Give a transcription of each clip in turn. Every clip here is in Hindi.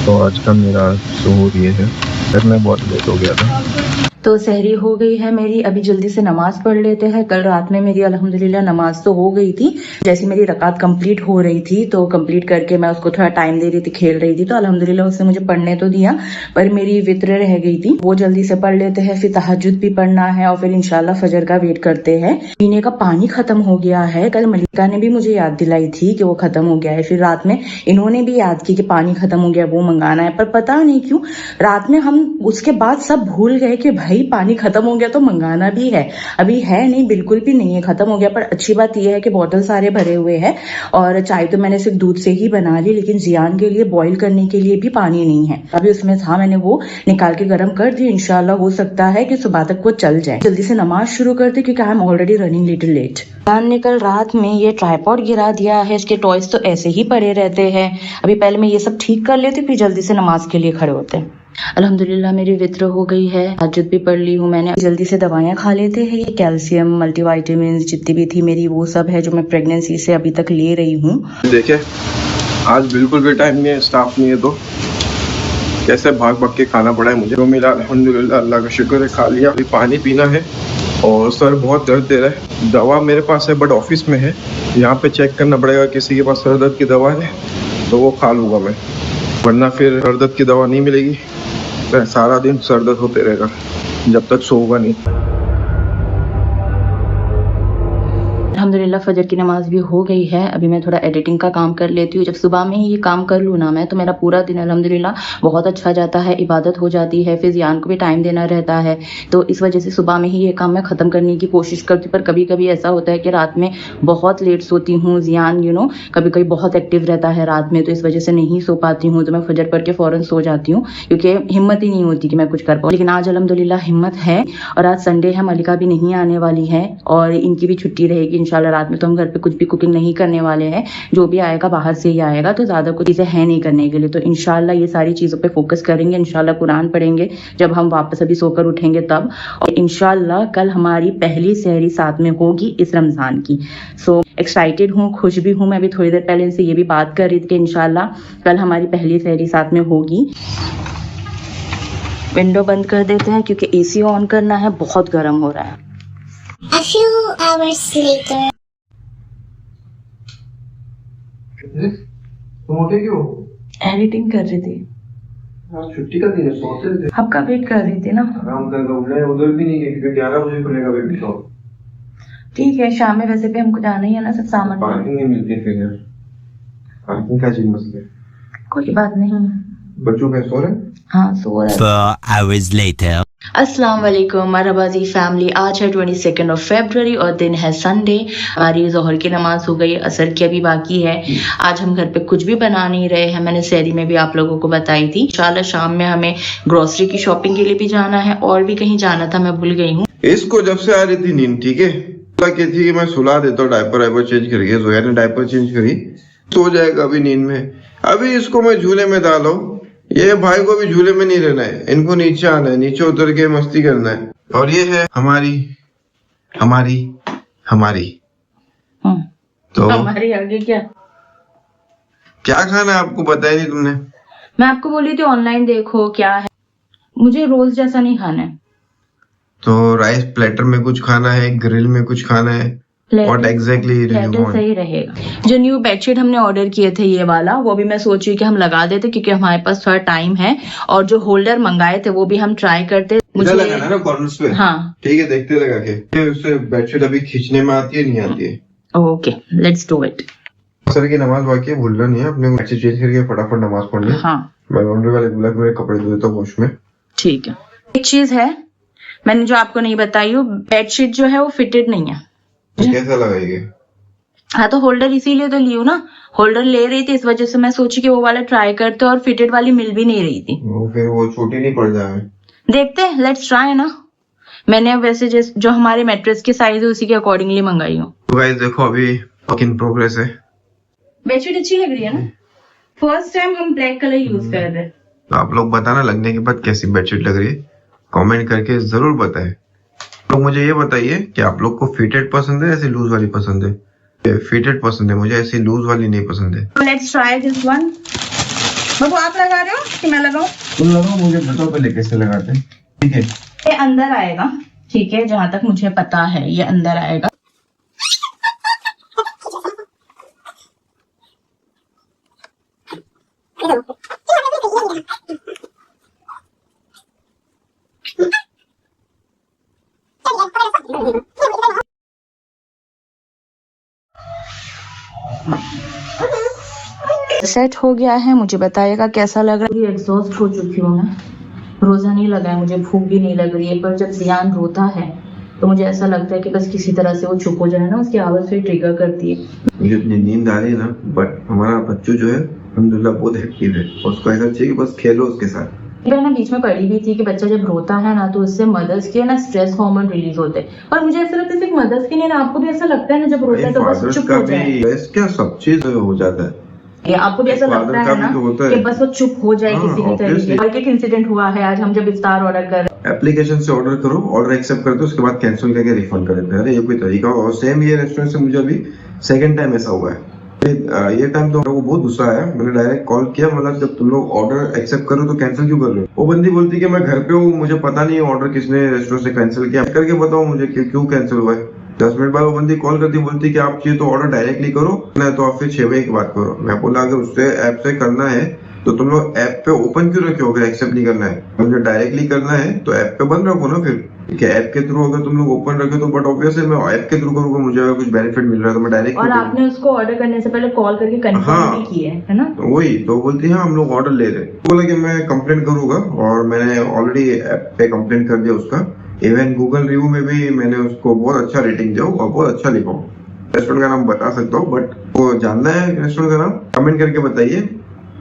तो आज का मेरा सहूर ये है। फिर मैं बहुत लेट हो गया था। तो सहरी हो गई है मेरी, अभी जल्दी से नमाज पढ़ लेते हैं। कल रात में मेरी अल्हम्दुलिल्लाह नमाज तो हो गई थी। जैसे मेरी रकात कंप्लीट हो रही थी तो कंप्लीट करके मैं उसको थोड़ा टाइम दे रही थी, खेल रही थी, तो अल्हम्दुलिल्लाह उसने मुझे पढ़ने तो दिया, पर मेरी वित्र रह गई थी। वो जल्दी से पढ़ लेते हैं, फिर तहज्जुद भी पढ़ना है और फिर इंशाल्लाह फजर का वेट करते हैं। पीने का पानी खत्म हो गया है। कल मलिका ने भी मुझे याद दिलाई थी कि वो खत्म हो गया है। फिर रात में इन्होंने भी याद की कि पानी खत्म हो गया, वो मंगाना है, पर पता नहीं क्यों रात में हम उसके बाद सब भूल गए कि भाई पानी खत्म हो गया तो मंगाना भी है। अभी है नहीं, बिल्कुल भी नहीं है, खत्म हो गया। पर अच्छी बात यह है कि बोतल सारे भरे हुए हैं और चाय तो मैंने सिर्फ दूध से ही बना ली, लेकिन जियान के लिए बॉईल करने के लिए भी पानी नहीं है। अभी उसमें था, मैंने वो निकाल के गर्म कर दी। इंशाल्लाह हो सकता है कि सुबह तक वो चल जाए। जल्दी से नमाज शुरू कर दे क्योंकि I am already running little late. Jiyan ने कल रात में ये ट्राइपॉड गिरा दिया है, इसके टॉयज तो ऐसे ही पड़े रहते हैं। अभी पहले मैं ये सब ठीक कर लेती, फिर जल्दी से नमाज के लिए खड़े होते हैं। अल्हम्दुलिल्लाह मेरी वित्र हो गई है, तहज्जुद भी पढ़ ली हूँ मैंने। जल्दी से दवाइयाँ खा लेते हैं। ये कैल्शियम, मल्टीविटामिन जितनी भी थी मेरी, वो सब है जो मैं प्रेगनेंसी से अभी तक ले रही हूँ। देखिए आज बिल्कुल भी टाइम नहीं है, स्टाफ नहीं है, तो कैसे भाग भाग के खाना पड़ा है मुझे। जो मिला अल्हम्दुलिल्लाह, अल्लाह का शुक्र है, खा लिया। अभी पानी पीना है और सर बहुत दर्द दे रहा है। दवा मेरे पास है बट ऑफिस में है, यहाँ पे चेक करना पड़ेगा किसी के पास सर दर्द की दवा है तो वो खा लूँगा मैं, वरना फिर सर दर्द की दवा नहीं मिलेगी। तो सारा दिन सर दर्द होते रहेगा जब तक सोऊंगा नहीं। अल्हम्दुलिल्लाह फजर की नमाज भी हो गई है। अभी मैं थोड़ा एडिटिंग का काम कर लेती हूँ। जब सुबह में ही ये काम कर लूँ ना मैं, तो मेरा पूरा दिन अल्हम्दुलिल्लाह बहुत अच्छा जाता है, इबादत हो जाती है, फिर जियान को भी टाइम देना रहता है। तो इस वजह से सुबह में ही ये काम मैं ख़त्म करने की कोशिश करती हूँ। पर कभी कभी ऐसा होता है कि रात में बहुत लेट सोती हूँ। जियान कभी कभी बहुत एक्टिव रहता है रात में, तो इस वजह से नहीं सो पाती हूँ। तो मैं फजर पढ़ के फ़ौरन सो जाती हूँ क्योंकि हिम्मत ही नहीं होती कि मैं कुछ कर पाऊँ। लेकिन आज अल्हम्दुलिल्लाह हिम्मत है और आज संडे है, मलिका भी नहीं आने वाली है और इनकी भी छुट्टी रहेगी इंशाल्लाह। रात में तो हम घर पे कुछ भी कुकिंग नहीं करने वाले हैं, जो भी आएगा बाहर से ही आएगा, तो ज़्यादा कुछ चीज़ें हैं नहीं करने के लिए। तो इंशाल्लाह ये सारी चीज़ों पे फोकस करेंगे। इंशाल्लाह कुरान पढ़ेंगे जब हम वापस अभी सोकर उठेंगे तब, और इंशाल्लाह कल हमारी पहली सहरी साथ में होगी इस रमज़ान की। सो एक्साइटेड हूँ, खुश भी हूँ। मैं अभी थोड़ी देर पहले इनसे ये भी बात कर रही थी कि इंशाल्लाह कल हमारी पहली सहरी साथ में होगी। विंडो बंद कर देते हैं क्योंकि AC ऑन करना है, बहुत गर्म हो रहा है। A few hours later. तुम उठे क्यों? एडिटिंग कर रही थी। आज छुट्टी का दिन है, सोते थे। आपका वेट कर रही थी ना। आराम कर लो, उठे उधर भी नहीं गए क्योंकि 11 बजे खुलेगा बेबी शॉप। ठीक है, शाम में वैसे भी हमको जाना ही है ना, सब सामान। पार्किंग नहीं मिलती फिर यार, पार्किंग का चीज मसले। कोई बात नहीं। बच्चों के सो रहे? हाँ सो रहे। 4 hours later. अस्सलाम वालेकुम मरहबाजी फैमिली। आज है 22 फरवरी और दिन है संडे। हमारी जोहर की नमाज हो गई, असर की अभी बाकी है। आज हम घर पे कुछ भी बना नहीं रहे हैं, मैंने सहरी में भी आप लोगों को बताई थी। इंशाल्लाह शाम में हमें ग्रोसरी की शॉपिंग के लिए भी जाना है और भी कहीं जाना था, मैं भूल गई हूँ। इसको जब से आ रही थी नींद, ठीक है, कहती थी कि मैं सुला देता हूँ, डायपर चेंज करके। जोया ने डायपर चेंज करी, सो जाएगा अभी नींद में। अभी इसको मैं झूले में डालो, ये भाई को भी झूले में नहीं रहना है, इनको नीचे आना है, नीचे उतर के मस्ती करना है। और ये है हमारी हमारी हमारी तो हमारी आगे क्या खाना है आपको पता ही नहीं तुमने। मैं आपको बोली थी ऑनलाइन देखो क्या है, मुझे रोज जैसा नहीं खाना है। तो राइस प्लेटर में कुछ खाना है, ग्रिल में कुछ खाना है, What exactly do you want? सही रहेगा। जो न्यू बेडशीट हमने ऑर्डर किए थे ये वाला, वो भी मैं सोच रही कि हम लगा देते क्योंकि हमारे पास थोड़ा टाइम है। और जो होल्डर मंगाए थे वो भी हम ट्राई करते। मुझे लगाना है ना कॉर्नर्स पे। हाँ ठीक है, देखते लगा के। उससे बेडशीट अभी खींचने में आती है नहीं आती है। Okay let's do it. Sir की नमाज बाकी है, भूलना नहीं है अपने को चेंज करके फटाफट नमाज पढ़नी। हाँ मैं लॉन्ड्री वाले बोला मेरे कपड़े धो देता हूँ वॉश में। ठीक है। एक चीज है मैंने जो आपको नहीं बताई, वो बेडशीट जो है वो फिटेड नहीं है। कैसा लगाएगी? हाँ तो होल्डर इसीलिए तो ली हूँ ना, होल्डर ले रही थी इस वजह से मैं सोची कि वो वाला ट्राई करते, और फिटेड वाली मिल भी नहीं रही थी। फिर वो छोटी नहीं पड़ जाए। देखते हैं, लेट्स ट्राई ना। मैंने वैसे जो हमारे मैट्रेस की साइज है उसी के अकॉर्डिंगली मंगाई हूँ। तो गाइस देखो अभी वर्क इन प्रोग्रेस है। बेडशीट अच्छी लग रही है ना, फर्स्ट टाइम हम ब्लैक कलर यूज कर रहे हैं। तो आप लोग बताना लगने के बाद कैसी बेडशीट लग रही है, कमेंट करके जरूर बताएं। तो मुझे ये बताइए कि आप लोग को फिटेड पसंद है ऐसे लूज वाली पसंद है? फिटेड पसंद है मुझे, ऐसी लूज वाली नहीं पसंद है। Let's try this one. बाबू आप लगा रहे हो कि मैं लगाऊं? तुम लगाओ, मुझे बताओ पहले कैसे लगाते हैं। ठीक है, ये अंदर आएगा, ठीक है, जहां तक मुझे पता है ये अंदर आएगा। सेट हो गया है, मुझे बताइएगा कैसा लग रहा है। एग्जॉस्ट हो चुकी हूँ मैं, रोजा नहीं लगा है, मुझे भूख भी नहीं लग रही है, पर जब जियान रोता है तो मुझे ऐसा लगता है कि बस किसी तरह से वो चुप हो जाए ना, उसकी आवाज फिर ट्रिगर करती है। मुझे इतनी नींद आ रही है ना, बट हमारा बच्चू जो है अल्हम्दुलिल्लाह बहुत एक्टिव है, उसको ऐसा चाहिए कि बस खेलो उसके साथ। मैंने बीच में पढ़ी भी थी कि बच्चा जब रोता है ना तो उससे मदर्स के ना स्ट्रेस हार्मोन रिलीज होते हैं, और मुझे ऐसा लगता है सिर्फ मदर्स के नहीं ना, आपको भी ऐसा लगता है ना जब रोता है तो बस चुप हो जाए। क्या सब चीज हो जाता है, ये आपको भी ऐसा लगता है ना कि बस वो चुप हो जाए किसी भी तरीके। और एक इंसिडेंट हुआ है आज, हम जब इफ्तार ऑर्डर कर रहे, एप्लीकेशन से ऑर्डर करो, ऑर्डर एक्सेप्ट करते हो, उसके बाद कैंसिल करके रिफंड कर देते हैं। अरे ये कोई तरीका हो? और सेम ये रेस्टोरेंट से मुझे अभी सेकंड टाइम ऐसा हुआ है। ये टाइम तो मेरे को बहुत गुस्सा आया, मैंने डायरेक्ट कॉल किया, मतलब जब तुम लोग ऑर्डर एक्सेप्ट करो तो कैंसिल क्यों कर रहे हो? वो बंदी बोलती कि मैं घर पे हूँ, मुझे पता नहीं है ऑर्डर किसने रेस्टोरेंट से कैंसिल किया, करके बताओ मुझे क्यों कैंसिल हुआ है। 10 मिनट बाद वो बंदी कॉल करती, बोलती कि आप चाहिए तो ऑर्डर डायरेक्टली करो, नहीं तो आप फिर 6 बजे की बात करो। मैं बोला अगर उससे ऐप से करना है तो तुम लोग ऐप पे ओपन क्यों रखे हो? अगर एक्सेप्ट नहीं करना है, मुझे डायरेक्टली करना है तो ऐप पे बंद रखो ना फिर। ठीक है, ऐप के थ्रू अगर तुम लोग ओपन रखे तो, बट ऑब्वियसली मैं ऐप के थ्रू करूंगा, मुझे अगर कुछ बेनिफिट मिल रहा है तो मैं डायरेक्ट। और आपने उसको ऑर्डर करने से पहले कॉल करके कंफर्म भी किया है ना? वही तो बोलती है हम लोग ऑर्डर ले रहे, बोला कि मैं कंप्लेंट करूंगा, और मैंने ऑलरेडी ऐप पे कंप्लेंट कर दिया उसका। इवन गूगल रिव्यू में भी मैंने उसको बहुत अच्छा रेटिंग दिया और बहुत अच्छा लिखा हूँ। रेस्टोरेंट का नाम बता सकता हूँ, बट वो जानना है रेस्टोरेंट का नाम, कमेंट करके बताइए।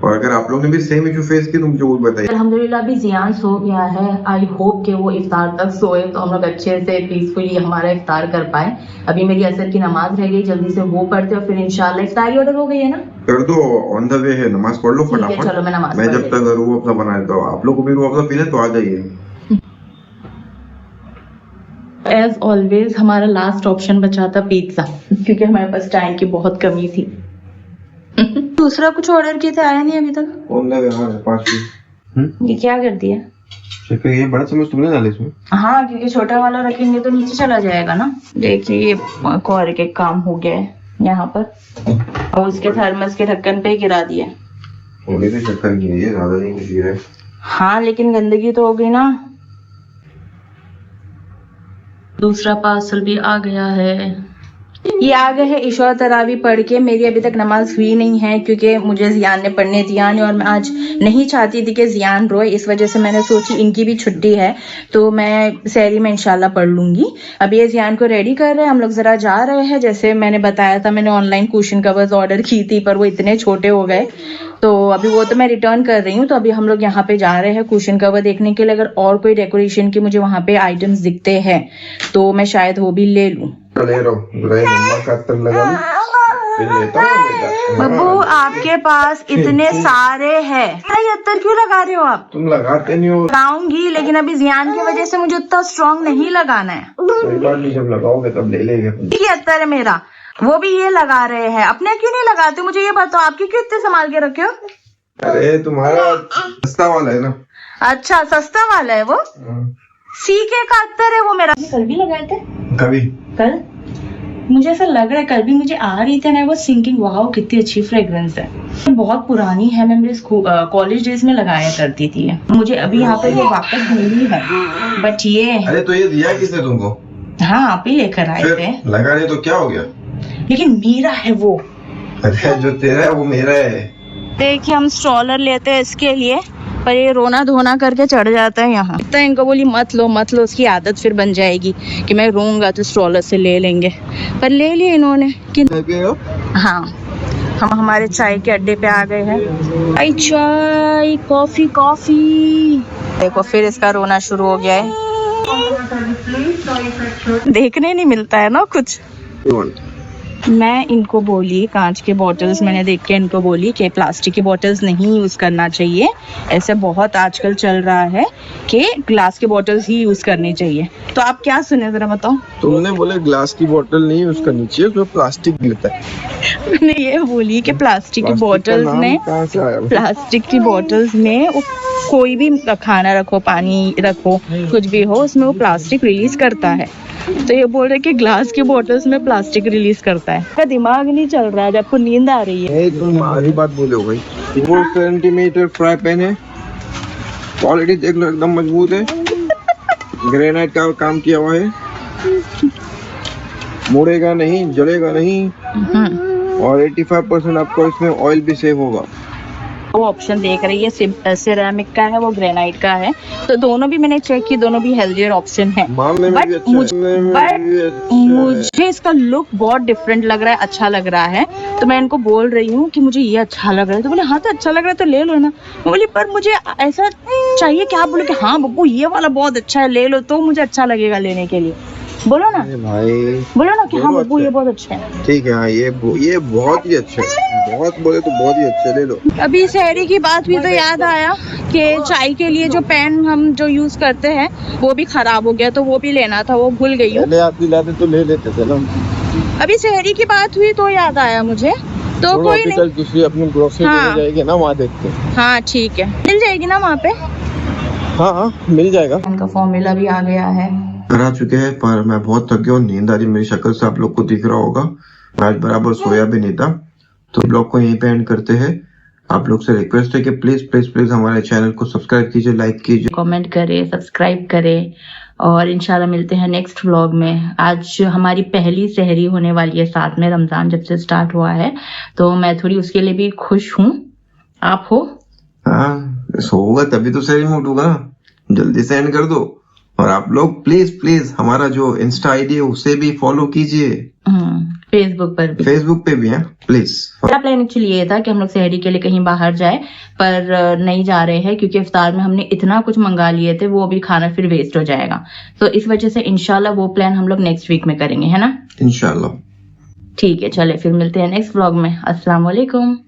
और अगर आप लोग ने भी सेम इशू फेस की तो मुझे वो बताइए। अल्हम्दुलिल्लाह अभी जियान सो गया है, आई होप कि वो इफ्तार तक सोए तो हम लोग अच्छे से पीसफुली हमारा इफ्तार कर पाए। अभी मेरी असर की नमाज रह गई, जल्दी से वो पढ़ते और फिर इंशाल्लाह इफ्तारी ऑर्डर हो गई है ना? कर दो, ऑन द वे है, नमाज पढ़ लो फटाफट। चलो मैं नमाज मैं जब तक रूह अफ़ज़ा बना देता हूँ, आप लोग को भी रूह अफ़ज़ा पीना तो आ जाइए। एज ऑलवेज हमारा लास्ट ऑप्शन बचा था पिज्जा, क्योंकि हमारे पास टाइम की बहुत कमी थी। दूसरा कुछ ऑर्डर किया था, आया नहीं अभी तक। ऑन द वे, हाँ 5 मिनट। ये क्या कर दिया? ये बड़ा चम्मच तुमने डाले इसमें? हाँ, क्योंकि छोटा वाला रखेंगे तो नीचे चला जाएगा ना। देखिए ये और एक काम हो गया है यहाँ पर, और उसके थर्मस के ढक्कन पे गिरा दिया। थोड़ी सी शक्कर गिरी है, ज्यादा नहीं गिरी है। हाँ लेकिन गंदगी तो हो गई ना। दूसरा पार्सल भी आ गया है। ये आ गए है इशा तरावी पढ़ के। मेरी अभी तक नमाज हुई नहीं है क्योंकि मुझे जियान ने पढ़ने दिया नहीं, और मैं आज नहीं चाहती थी कि जियान रोए, इस वजह से मैंने सोची इनकी भी छुट्टी है तो मैं सहरी में इंशाल्लाह पढ़ लूंगी। अब ये जियान को रेडी कर रहे हैं, हम लोग जरा जा रहे हैं। जैसे मैंने बताया था, मैंने ऑनलाइन कुशन कवर्स ऑर्डर की थी पर वो इतने छोटे हो गए, तो अभी वो तो मैं रिटर्न कर रही हूँ। तो अभी हम लोग यहाँ पे जा रहे हैं कुशन कवर देखने के लिए। अगर और कोई डेकोरेशन के मुझे वहाँ पे आइटम्स दिखते हैं तो मैं शायद वो भी ले लूँ। ले लो, मम्मा का अत्तर लगा लो, फिर लेता हूँ बेटा। बब्बू आपके पास इतने सारे हैं, ये अत्तर क्यों लगा रहे हो आप? तुम लगाते नहीं हो। लगाऊंगी, लेकिन अभी जियान की वजह से मुझे उतना स्ट्रॉन्ग नहीं लगाना है। कोई बात नहीं, जब लगाओगे तब ले लेंगे। ये अत्तर है मेरा, वो भी ये लगा रहे हैं। अपने क्यों नहीं लगाते? मुझे ये बताओ, आपके क्यों इतने संभाल के रखे हो? अरे तुम्हारा सस्ता वाला है ना। अच्छा सस्ता वाला है वो, सीके का अत्तर है वो मेरा। कल भी लगाए थे? कभी कल मुझे ऐसा लग रहा है, कल भी मुझे आ रही थी ना वो सिंकिंग। वाह कितनी अच्छी फ्रेग्रेंस है, बहुत पुरानी है, मैं मेरे कॉलेज डेज में लगाया करती थी। मुझे अभी यहाँ पर ये वापस मिली है, बट ये अरे तो ये दिया किसने तुमको? हाँ आप ही लेकर आए थे। लगा रहे तो क्या हो गया? लेकिन मेरा है वो। अरे जो तेरा है वो मेरा है। देखिए हम स्ट्रॉलर लेते हैं इसके लिए, पर ये रोना धोना करके चढ़ जाता है यहाँ। तो इनको बोली मत लो मत लो, उसकी आदत फिर बन जाएगी कि मैं रोऊंगा तो स्ट्रॉलर से ले लेंगे, पर ले लिए इन्होंने कि हाँ। हम हमारे चाय के अड्डे पे आ गए हैं। आई चाय कॉफी कॉफी। देखो फिर इसका रोना शुरू हो गया है। देखने नहीं मिलता है ना कुछ। मैं इनको बोली कांच के बॉटल्स, मैंने देख के इनको बोली कि प्लास्टिक की बॉटल्स नहीं यूज़ करना चाहिए, ऐसे बहुत आजकल चल रहा है कि ग्लास के बॉटल्स ही यूज़ करनी चाहिए। तो आप क्या सुने ज़रा बताओ। तुमने बोले ग्लास की बोतल नहीं यूज करनी चाहिए, उसमें प्लास्टिक मिलता है। मैंने ये बोली कि प्लास्टिक की बॉटल्स में, कहाँ से आया? प्लास्टिक की बॉटल्स में कोई भी खाना रखो, पानी रखो, कुछ भी हो, उसमें वो प्लास्टिक रिलीज करता है। तो ये बोल रहे कि ग्लास की बोतल्स में प्लास्टिक रिलीज करता है। आपका दिमाग नहीं चल रहा है, आपको नींद आ रही है। तुम आधी बात बोले हो भाई। 4 सेंटीमीटर फ्राई पैन है, क्वालिटी देख लो एकदम मजबूत है, ग्रेनाइट का काम किया हुआ है, मुड़ेगा नहीं, जलेगा नहीं, और 85% आपको इसमें ऑयल भी सेव होगा। वो ऑप्शन देख रही है, सिरेमिक का है, वो ग्रेनाइट का है, तो दोनों भी मैंने चेक की, दोनों भी हेल्दियर ऑप्शन है। बट मुझे इसका लुक बहुत डिफरेंट लग रहा है, अच्छा लग रहा है, तो मैं इनको बोल रही हूँ कि मुझे ये अच्छा लग रहा है। तो बोले हाँ, तो अच्छा लग रहा है तो ले लो ना। मैं बोली पर मुझे ऐसा चाहिए कि आप बोलो कि हाँ बब्बू ये वाला बहुत अच्छा है, ले लो, तो मुझे अच्छा लगेगा लेने के लिए। बोलो ना भाई, बोलो ना कि हाँ बब्बू ये बहुत अच्छा है। ठीक है, हाँ ये बहुत ही अच्छा है, बहुत बोले तो बहुत ही अच्छा, ले लो। अभी शहरी की बात हुई तो याद आया कि चाय के लिए जो पैन हम जो यूज करते हैं वो भी खराब हो गया, तो वो भी लेना था, वो भूल गई हूँ। लाते तो ले लेते चलो। अभी शहरी की बात हुई तो याद आया मुझे, तो कोई नहीं, दूसरी अपनी ग्रोसरी हाँ। मिल जाएगी ना, वहाँ देखते हैं। हाँ ठीक है, मिल जाएगी ना वहाँ पे। हाँ मिल जाएगा। इनका फॉर्मूला भी आ गया है। घर आ चुके हैं, पर मैं बहुत थक गया हूँ, नींद आ रही मेरी शक्ल से आप लोग को दिख रहा होगा। मैं आज बराबर सोया भी नहीं था, तो ब्लॉग को यहीं पे एंड करते हैं। आप लोग से रिक्वेस्ट है कि प्लीज प्लीज प्लीज हमारे चैनल को सब्सक्राइब कीजिए, लाइक कीजिए, कमेंट करें, सब्सक्राइब करें, और इंशाल्लाह मिलते हैं नेक्स्ट व्लॉग में। आज हमारी पहली सहरी होने वाली है, साथ में रमजान जब से स्टार्ट हुआ है, तो मैं थोड़ी उसके लिए भी खुश हूँ। आप हो? हाँ सोऊंगा तभी तो सहरी में उठूंगा ना, जल्दी से एंड कर दो। और आप लोग प्लीज प्लीज हमारा जो इंस्टा आईडी है उसे भी फॉलो कीजिए, फेसबुक पे भी है प्लीज। मेरा प्लान एक्चुअली ये था कि हम लोग सहरी के लिए कहीं बाहर जाए, पर नहीं जा रहे हैं क्योंकि इफ्तार में हमने इतना कुछ मंगा लिए थे, वो भी खाना फिर वेस्ट हो जाएगा। तो इस वजह से इंशाल्लाह वो प्लान हम लोग नेक्स्ट वीक में करेंगे, है ना? इंशाल्लाह। ठीक है, चले फिर मिलते हैं नेक्स्ट व्लॉग में। अस्सलाम वालेकुम।